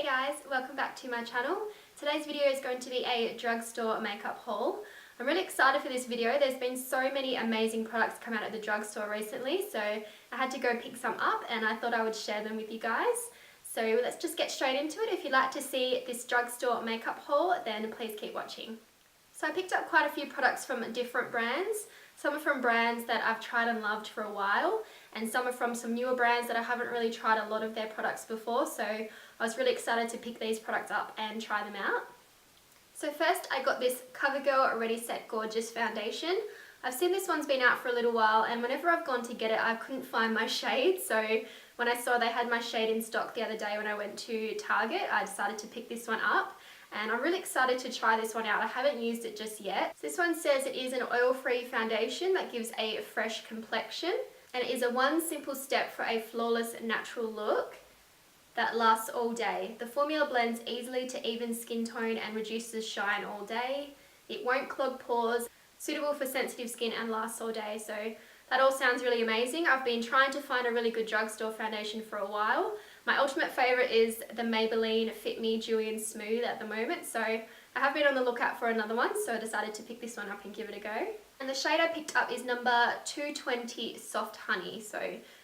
Hey guys, welcome back to my channel. Today's video is going to be a drugstore makeup haul. I'm really excited for this video. There's been so many amazing products come out at the drugstore recently, so I had to go pick some up and I thought I would share them with you guys. So let's just get straight into it. If you'd like to see this drugstore makeup haul, then please keep watching. So I picked up quite a few products from different brands. Some are from brands that I've tried and loved for a while, and some are from some newer brands that I haven't really tried a lot of their products before, so I was really excited to pick these products up and try them out. So first I got this COVERGIRL Ready Set Gorgeous foundation. I've seen this one's been out for a little while, and whenever I've gone to get it I couldn't find my shade, so when I saw they had my shade in stock the other day when I went to Target, I decided to pick this one up. And I'm really excited to try this one out. I haven't used it just yet. So this one says it is an oil-free foundation that gives a fresh complexion, and it is a one simple step for a flawless natural look that lasts all day. The formula blends easily to even skin tone and reduces shine all day. It won't clog pores, suitable for sensitive skin and lasts all day. So that all sounds really amazing. I've been trying to find a really good drugstore foundation for a while. My ultimate favourite is the Maybelline Fit Me Dewy and Smooth at the moment, so I have been on the lookout for another one, so I decided to pick this one up and give it a go. And the shade I picked up is number 220 Soft Honey. So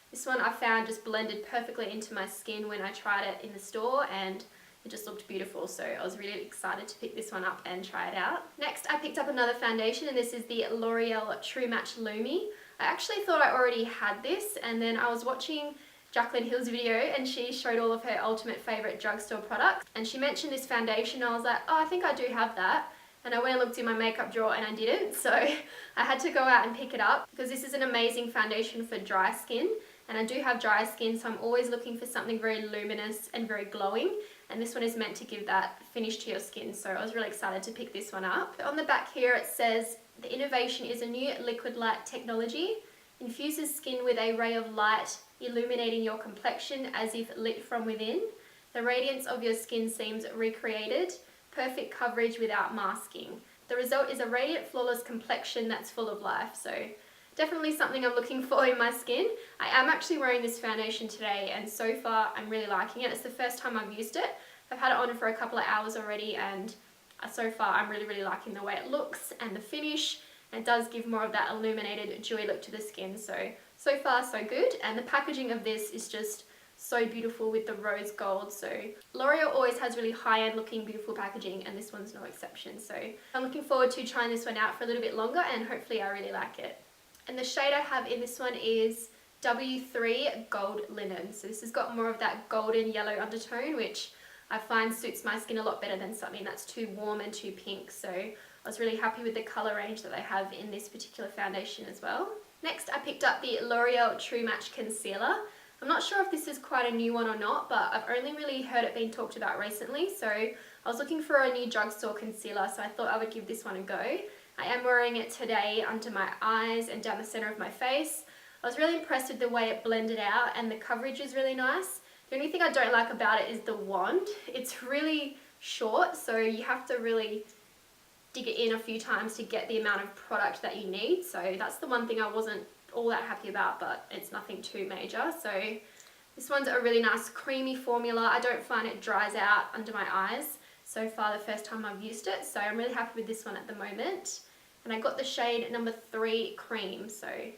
this one I found just blended perfectly into my skin when I tried it in the store, and it just looked beautiful, so I was really excited to pick this one up and try it out. Next I picked up another foundation, and this is the L'Oreal True Match LUMI. I actually thought I already had this, and then I was watching Jaclyn Hill's video and she showed all of her ultimate favourite drugstore products, and she mentioned this foundation. I was like, oh, I think I do have that, and I went and looked in my makeup drawer and I didn't, so I had to go out and pick it up because this is an amazing foundation for dry skin, and I do have dry skin, so I'm always looking for something very luminous and very glowing, and this one is meant to give that finish to your skin, so I was really excited to pick this one up. On the back here it says, the innovation is a new liquid light technology, infuses skin with a ray of light, illuminating your complexion as if lit from within. The radiance of your skin seems recreated, perfect coverage without masking. The result is a radiant, flawless complexion that's full of life. So definitely something I'm looking for in my skin. I am actually wearing this foundation today, and so far I'm really liking it. It's the first time I've used it. I've had it on for a couple of hours already, and so far I'm really liking the way it looks and the finish. It does give more of that illuminated, dewy look to the skin, so far so good. And the packaging of this is just so beautiful with the rose gold. So L'Oreal always has really high-end looking beautiful packaging, and this one's no exception. So I'm looking forward to trying this one out for a little bit longer, and hopefully I really like it. And the shade I have in this one is W3 Gold Linen. So this has got more of that golden yellow undertone, which I find suits my skin a lot better than something that's too warm and too pink. So I was really happy with the colour range that they have in this particular foundation as well. Next I picked up the L'Oreal True Match Concealer. I'm not sure if this is quite a new one or not, but I've only really heard it being talked about recently, so I was looking for a new drugstore concealer, so I thought I would give this one a go. I am wearing it today under my eyes and down the centre of my face. I was really impressed with the way it blended out, and the coverage is really nice. The only thing I don't like about it is the wand. It's really short, so you have to really dig it in a few times to get the amount of product that you need, so that's the one thing I wasn't all that happy about, but it's nothing too major. So this one's a really nice creamy formula. I don't find it dries out under my eyes so far the first time I've used it, so I'm really happy with this one at the moment. And I got the shade number 3 Cream, so I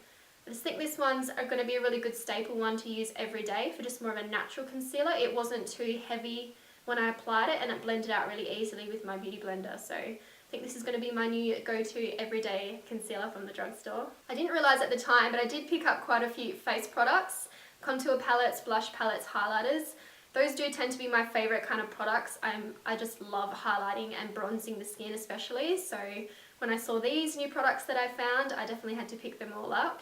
just think this one's going to be a really good staple one to use every day for just more of a natural concealer. It wasn't too heavy when I applied it, and it blended out really easily with my beauty blender, so I think this is going to be my new go-to everyday concealer from the drugstore. I didn't realise at the time, but I did pick up quite a few face products, contour palettes, blush palettes, highlighters. Those do tend to be my favourite kind of products. I just love highlighting and bronzing the skin especially, so when I saw these new products that I found, I definitely had to pick them all up.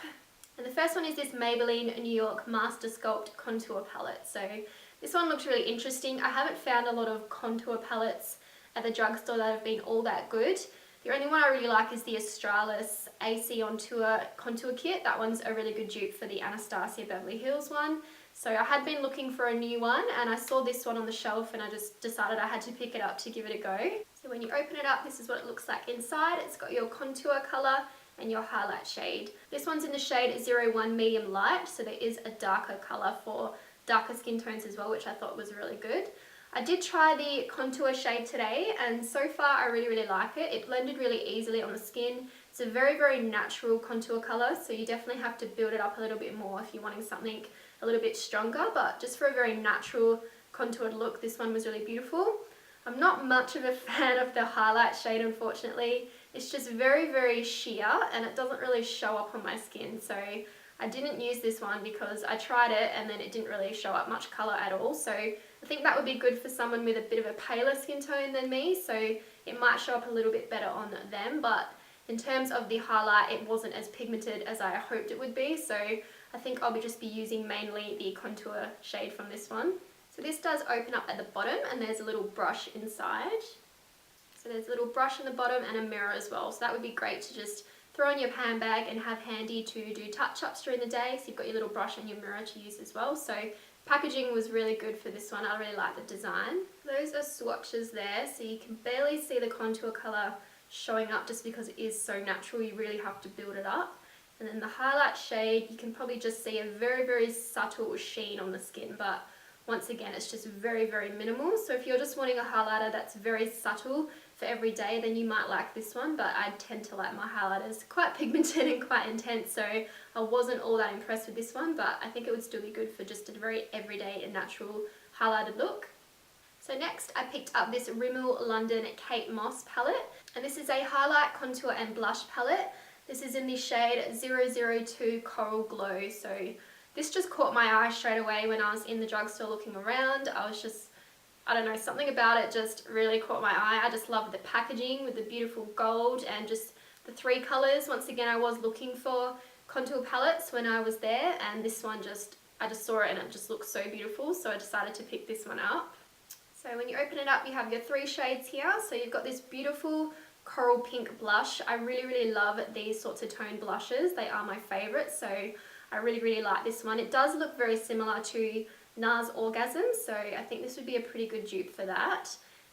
And the first one is this Maybelline New York Master Sculpt Contour Palette. So this one looks really interesting. I haven't found a lot of contour palettes at the drugstore that have been all that good. The only one I really like is the Australis AC On Tour Contour Kit. That one's a really good dupe for the Anastasia Beverly Hills one. So I had been looking for a new one, and I saw this one on the shelf, and I just decided I had to pick it up to give it a go. So when you open it up, this is what it looks like inside. It's got your contour colour and your highlight shade. This one's in the shade 01 Medium Light, so there is a darker colour for darker skin tones as well, which I thought was really good. I did try the contour shade today, and so far I really like it. It blended really easily on the skin. It's a very natural contour colour, so you definitely have to build it up a little bit more if you're wanting something a little bit stronger, but just for a very natural contoured look, this one was really beautiful. I'm not much of a fan of the highlight shade, unfortunately. It's just very sheer, and it doesn't really show up on my skin, so I didn't use this one because I tried it and then it didn't really show up much colour at all. So I think that would be good for someone with a bit of a paler skin tone than me, so it might show up a little bit better on them, but in terms of the highlight, it wasn't as pigmented as I hoped it would be, so I think I'll just be using mainly the contour shade from this one. So this does open up at the bottom, and there's a little brush inside. So there's a little brush in the bottom and a mirror as well, so that would be great to just throw in your handbag and have handy to do touch-ups during the day. So you've got your little brush and your mirror to use as well. So packaging was really good for this one. I really like the design. Those are swatches there, so you can barely see the contour colour showing up just because it is so natural. You really have to build it up. And then the highlight shade, you can probably just see a very subtle sheen on the skin, but once again, it's just very minimal. So if you're just wanting a highlighter that's very subtle for every day, then you might like this one, but I tend to like my highlighters quite pigmented and quite intense, so I wasn't all that impressed with this one, but I think it would still be good for just a very everyday and natural highlighted look. So next I picked up this Rimmel London Kate Moss palette, and this is a highlight, contour and blush palette. This is in the shade 002 Coral Glow. So this just caught my eye straight away when I was in the drugstore looking around. I don't know, something about it just really caught my eye. I just love the packaging with the beautiful gold and just the three colours. Once again, I was looking for contour palettes when I was there, and this one I just saw it and it just looks so beautiful, so I decided to pick this one up. So when you open it up, you have your three shades here. So you've got this beautiful coral pink blush. I really love these sorts of toned blushes. They are my favourite, so I really like this one. It does look very similar to NARS Orgasm, so I think this would be a pretty good dupe for that.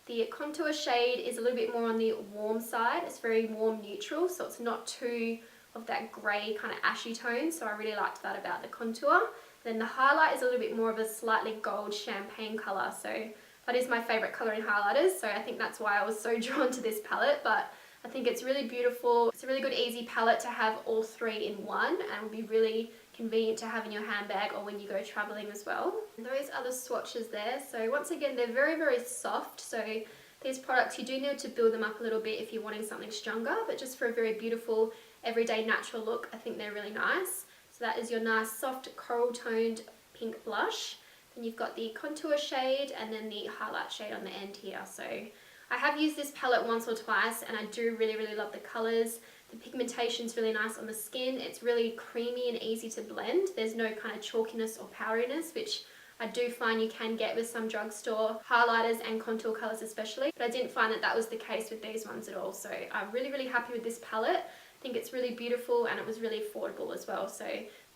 The contour shade is a little bit more on the warm side. It's very warm neutral, so it's not too of that grey kind of ashy tone, so I really liked that about the contour. Then the highlight is a little bit more of a slightly gold champagne colour, so that is my favourite colour in highlighters, so I think that's why I was so drawn to this palette, but I think it's really beautiful. It's a really good easy palette to have all three in one, and will be really convenient to have in your handbag or when you go travelling as well. And those are the swatches there. So once again, they're very soft, so these products, you do need to build them up a little bit if you're wanting something stronger, but just for a very beautiful everyday natural look, I think they're really nice. So that is your nice soft coral toned pink blush. Then you've got the contour shade and then the highlight shade on the end here. So I have used this palette once or twice, and I do really love the colours. The pigmentation is really nice on the skin. It's really creamy and easy to blend. There's no kind of chalkiness or powderiness, which I do find you can get with some drugstore highlighters and contour colours especially, but I didn't find that was the case with these ones at all. So I'm really happy with this palette. I think it's really beautiful and it was really affordable as well. So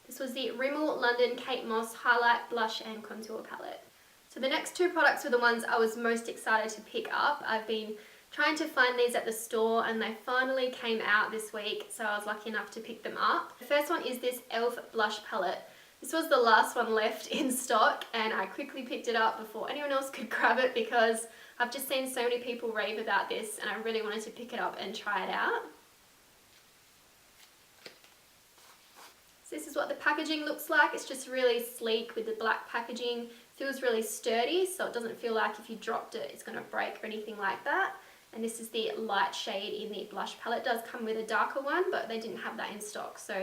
this was the Rimmel London Kate Moss Highlight Blush and Contour Palette. So the next two products were the ones I was most excited to pick up. I've been trying to find these at the store and they finally came out this week, so I was lucky enough to pick them up. The first one is this e.l.f. blush palette. This was the last one left in stock, and I quickly picked it up before anyone else could grab it because I've just seen so many people rave about this and I really wanted to pick it up and try it out. So this is what the packaging looks like. It's just really sleek with the black packaging. Feels really sturdy, so it doesn't feel like if you dropped it it's going to break or anything like that. And this is the light shade in the blush palette. It does come with a darker one, but they didn't have that in stock, so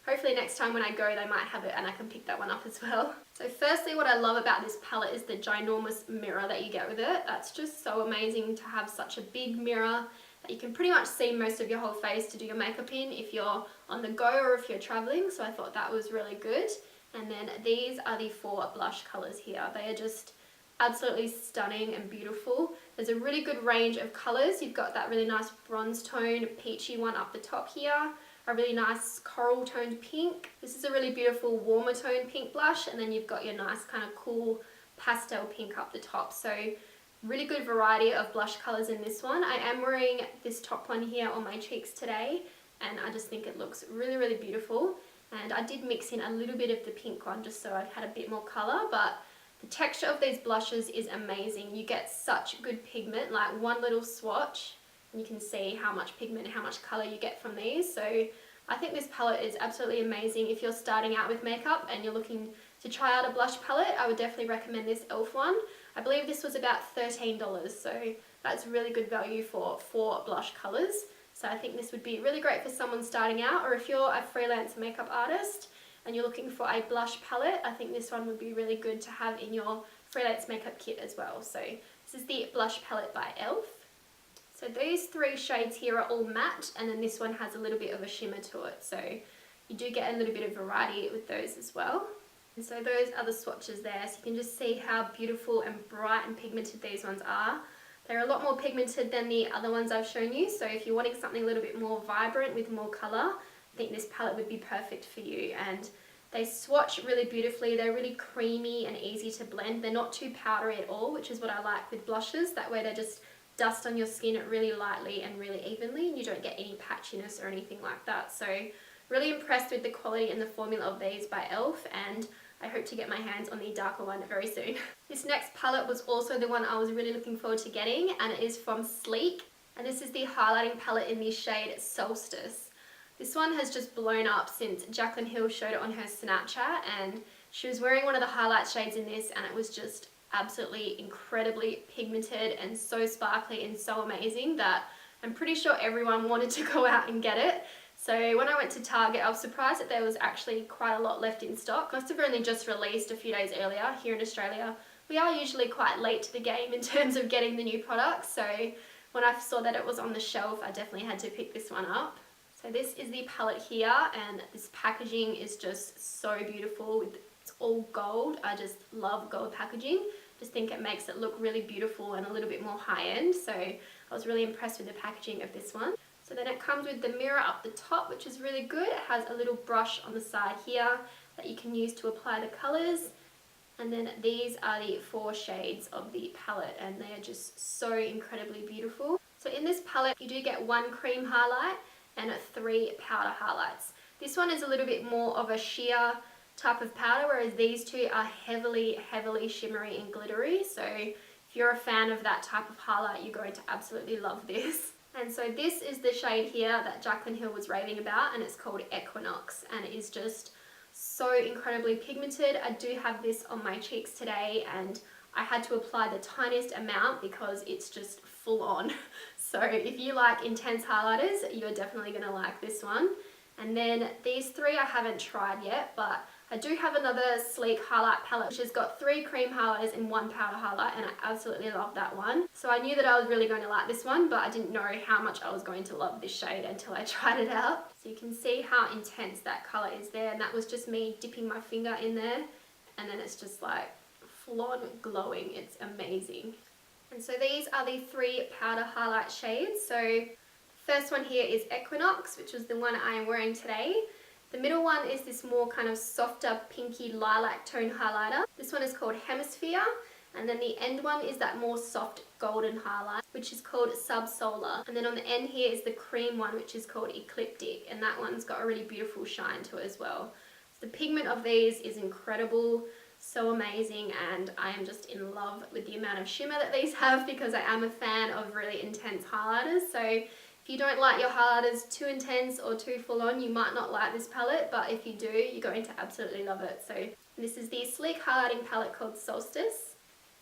hopefully next time when I go they might have it and I can pick that one up as well. So firstly, what I love about this palette is the ginormous mirror that you get with it. That's just so amazing to have such a big mirror that you can pretty much see most of your whole face to do your makeup in if you're on the go or if you're traveling, so I thought that was really good. And then these are the 4 blush colours here. They are just absolutely stunning and beautiful. There's a really good range of colours. You've got that really nice bronze tone, peachy one up the top here, a really nice coral toned pink. This is a really beautiful warmer toned pink blush, and then you've got your nice kind of cool pastel pink up the top. So really good variety of blush colours in this one. I am wearing this top one here on my cheeks today, and I just think it looks really beautiful. And I did mix in a little bit of the pink one just so I had a bit more colour, but The texture of these blushes is amazing. You get such good pigment, like one little swatch, and you can see how much pigment and how much colour you get from these. So I think this palette is absolutely amazing. If you're starting out with makeup and you're looking to try out a blush palette, I would definitely recommend this e.l.f. one. I believe this was about $13, so that's really good value for 4 blush colours. So I think this would be really great for someone starting out, or if you're a freelance makeup artist and you're looking for a blush palette, I think this one would be really good to have in your freelance makeup kit as well. So this is the blush palette by e.l.f. So these 3 shades here are all matte, and then this one has a little bit of a shimmer to it. So you do get a little bit of variety with those as well. And so those are the swatches there. So you can just see how beautiful and bright and pigmented these ones are. They're a lot more pigmented than the other ones I've shown you. So if you're wanting something a little bit more vibrant with more colour, I think this palette would be perfect for you. And they swatch really beautifully. They're really creamy and easy to blend. They're not too powdery at all, which is what I like with blushes. That way they just dust on your skin really lightly and really evenly, and you don't get any patchiness or anything like that. So really impressed with the quality and the formula of these by e.l.f. and I hope to get my hands on the darker one very soon. This next palette was also the one I was really looking forward to getting, and it is from Sleek, and this is the highlighting palette in the shade Solstice. This one has just blown up since Jaclyn Hill showed it on her Snapchat, and she was wearing one of the highlight shades in this, and it was just absolutely incredibly pigmented and so sparkly and so amazing that I'm pretty sure everyone wanted to go out and get it. So when I went to Target, I was surprised that there was actually quite a lot left in stock. Must have only just released a few days earlier here in Australia. We are usually quite late to the game in terms of getting the new products, so when I saw that it was on the shelf, I definitely had to pick this one up. So this is the palette here, and this packaging is just so beautiful. It's all gold. I just love gold packaging. Just think it makes it look really beautiful and a little bit more high-end, so I was really impressed with the packaging of this one. So then it comes with the mirror up the top, which is really good. It has a little brush on the side here that you can use to apply the colours. And then these are the 4 shades of the palette, and they are just so incredibly beautiful. So in this palette you do get 1 cream highlight and 3 powder highlights. This one is a little bit more of a sheer type of powder, whereas these 2 are heavily shimmery and glittery. So if you're a fan of that type of highlight, you're going to absolutely love this. And so this is the shade here that Jaclyn Hill was raving about, and it's called Equinox, and it is just so incredibly pigmented. I do have this on my cheeks today, and I had to apply the tiniest amount because it's just full on. So if you like intense highlighters, you're definitely going to like this one. And then these 3 I haven't tried yet, but I do have another Sleek highlight palette which has got 3 cream highlighters and 1 powder highlight, and I absolutely love that one. So I knew that I was really going to like this one, but I didn't know how much I was going to love this shade until I tried it out. So you can see how intense that colour is there, and that was just me dipping my finger in there, and then it's just like full on glowing. It's amazing. And so these are the 3 powder highlight shades. So first one here is Equinox, which was the one I am wearing today. The middle one is this more kind of softer pinky lilac tone highlighter. This one is called Hemisphere, and then the end one is that more soft golden highlight, which is called Subsolar. And then on the end here is the cream one, which is called Ecliptic, and that one's got a really beautiful shine to it as well. So the pigment of these is incredible, so amazing, and I am just in love with the amount of shimmer that these have because I am a fan of really intense highlighters. So if you don't like your highlighters too intense or too full on, you might not like this palette, but if you do, you're going to absolutely love it. So this is the Sleek highlighting palette called Solstice.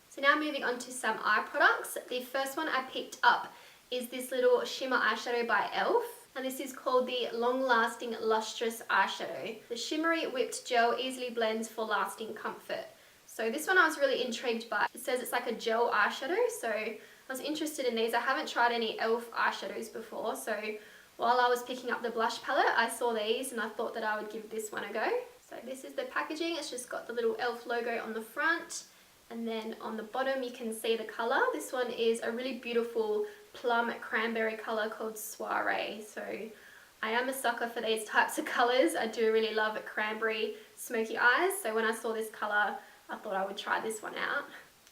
So now moving on to some eye products. The first one I picked up is this little shimmer eyeshadow by e.l.f. and this is called the Long Lasting Lustrous Eyeshadow. The shimmery whipped gel easily blends for lasting comfort. So this one I was really intrigued by. It says it's like a gel eyeshadow, so I was interested in these. I haven't tried any e.l.f. eyeshadows before, so while I was picking up the blush palette, I saw these and I thought that I would give this one a go. So this is the packaging. It's just got the little e.l.f. logo on the front, and then on the bottom you can see the colour. This one is a really beautiful plum cranberry colour called Soiree. So I am a sucker for these types of colours. I do really love cranberry smoky eyes, so when I saw this colour I thought I would try this one out.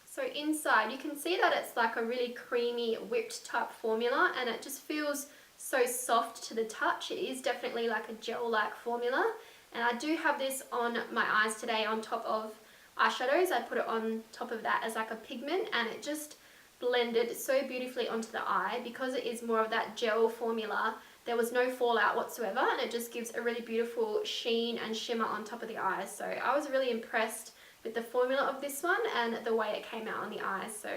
So inside you can see that it's like a really creamy whipped type formula, and it just feels so soft to the touch. It is definitely like a gel-like formula, and I do have this on my eyes today on top of eyeshadows. I put it on top of that as like a pigment, and it just blended so beautifully onto the eye. Because it is more of that gel formula, there was no fallout whatsoever, and it just gives a really beautiful sheen and shimmer on top of the eyes. So I was really impressed with the formula of this one and the way it came out on the eyes. So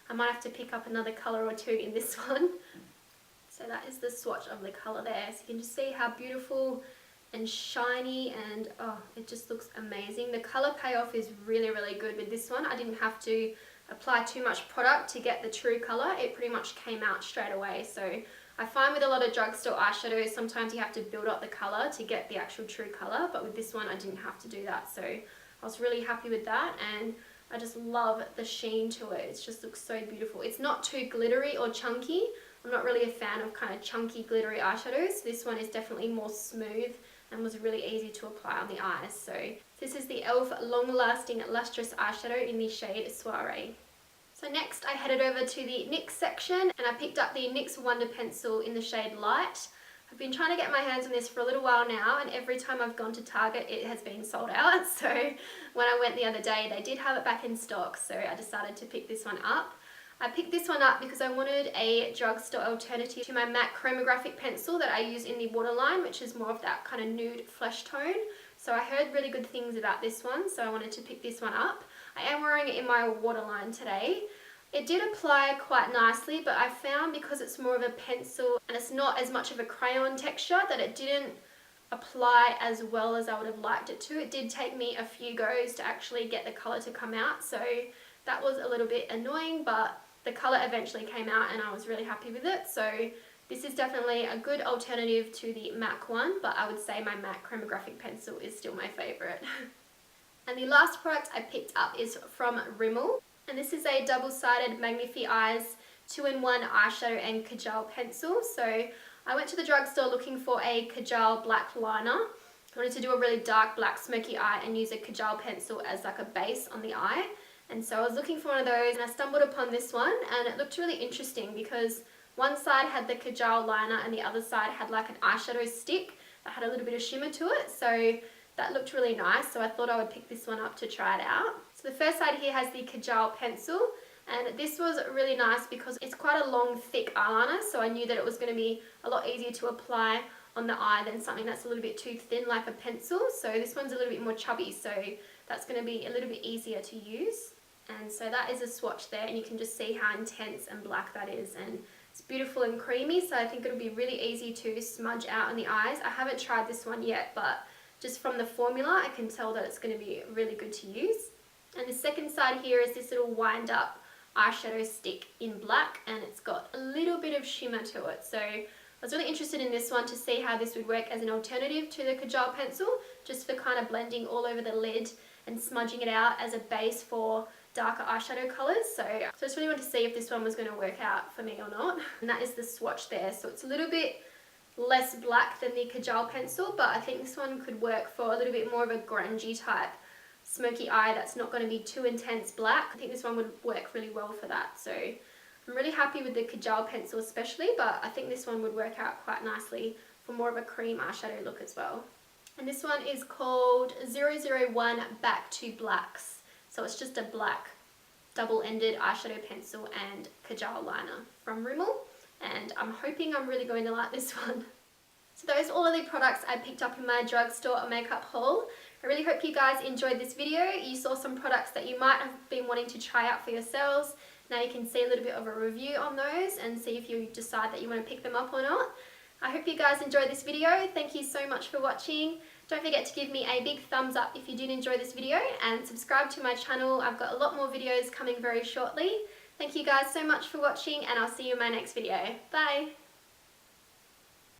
I might have to pick up another colour or two in this one. So that is the swatch of the colour there. So you can just see how beautiful and shiny, and oh, it just looks amazing. The colour payoff is really, really good with this one. I didn't have to apply too much product to get the true colour. It pretty much came out straight away. So I find with a lot of drugstore eyeshadows, sometimes you have to build up the colour to get the actual true colour, but with this one I didn't have to do that. So I was really happy with that, and I just love the sheen to it. It just looks so beautiful. It's not too glittery or chunky. I'm not really a fan of kind of chunky glittery eyeshadows. This one is definitely more smooth and was really easy to apply on the eyes. So this is the e.l.f. Long Lasting Lustrous Eyeshadow in the shade Soiree. So next I headed over to the NYX section, and I picked up the NYX Wonder Pencil in the shade Light. I've been trying to get my hands on this for a little while now, and every time I've gone to Target it has been sold out. So when I went the other day they did have it back in stock, so I decided to pick this one up. I picked this one up because I wanted a drugstore alternative to my MAC chromographic pencil that I use in the waterline, which is more of that kind of nude flesh tone. So I heard really good things about this one, so I wanted to pick this one up. I am wearing it in my waterline today. It did apply quite nicely, but I found because it's more of a pencil and it's not as much of a crayon texture, that it didn't apply as well as I would have liked it to. It did take me a few goes to actually get the colour to come out, so that was a little bit annoying, but the colour eventually came out and I was really happy with it. So this is definitely a good alternative to the MAC one, but I would say my MAC chromographic pencil is still my favourite. And the last product I picked up is from RIMMEL, and this is a double-sided MAGNIF'EYES 2-in-1 eyeshadow and KAJAL pencil. So I went to the drugstore looking for a KAJAL black liner. I wanted to do a really dark black smoky eye and use a KAJAL pencil as like a base on the eye. And so I was looking for one of those, and I stumbled upon this one, and it looked really interesting because one side had the KAJAL liner and the other side had like an eyeshadow stick that had a little bit of shimmer to it. So that looked really nice, so I thought I would pick this one up to try it out. So the first side here has the KAJAL pencil, and this was really nice because it's quite a long thick eyeliner, so I knew that it was going to be a lot easier to apply on the eye than something that's a little bit too thin like a pencil. So this one's a little bit more chubby, so that's going to be a little bit easier to use. And so that is a swatch there, and you can just see how intense and black that is, and it's beautiful and creamy, so I think it'll be really easy to smudge out on the eyes. I haven't tried this one yet, but just from the formula I can tell that it's going to be really good to use. And the second side here is this little wind up eyeshadow stick in black, and it's got a little bit of shimmer to it. So I was really interested in this one to see how this would work as an alternative to the KAJAL pencil, just for kind of blending all over the lid and smudging it out as a base for darker eyeshadow colours. So I just really wanted to see if this one was going to work out for me or not. And that is the swatch there. So it's a little bit less black than the KAJAL pencil, but I think this one could work for a little bit more of a grungy type smoky eye that's not going to be too intense black. I think this one would work really well for that. So I'm really happy with the KAJAL pencil especially, but I think this one would work out quite nicely for more of a cream eyeshadow look as well. And this one is called 001 Back to Blacks. So it's just a black double-ended eyeshadow pencil and KAJAL liner from RIMMEL, and I'm hoping I'm really going to like this one. So those are all of the products I picked up in my drugstore makeup haul. I really hope you guys enjoyed this video. You saw some products that you might have been wanting to try out for yourselves. Now you can see a little bit of a review on those and see if you decide that you want to pick them up or not. I hope you guys enjoyed this video. Thank you so much for watching. Don't forget to give me a big thumbs up if you did enjoy this video, and subscribe to my channel. I've got a lot more videos coming very shortly. Thank you guys so much for watching, and I'll see you in my next video. Bye!